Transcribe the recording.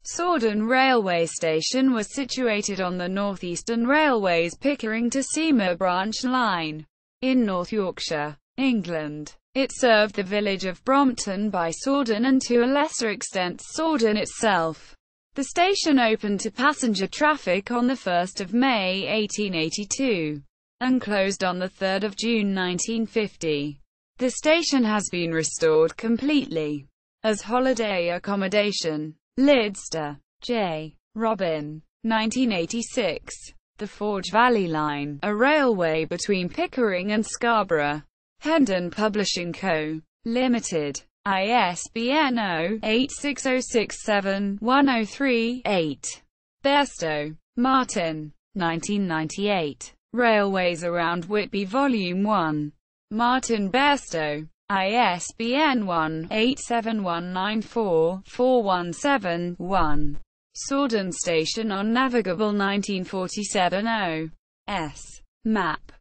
Sawdon railway station was situated on the North Eastern Railway's Pickering to Seymour branch line in North Yorkshire, England. It served the village of Brompton-by-Sawdon and to a lesser extent Sawdon itself. The station opened to passenger traffic on 1 May 1882 and closed on 3 June 1950. The station has been restored completely as holiday accommodation. Lidster, J. Robin. 1986. The Forge Valley Line, a railway between Pickering and Scarborough. Hendon Publishing Co. Limited. ISBN 0-86067-103-8. Bairstow, Martin. 1998. Railways Around Whitby Volume 1. Martin Bairstow. ISBN 1-87194-417-1. Sawdon Station on Navigable 1947 0. S. Map.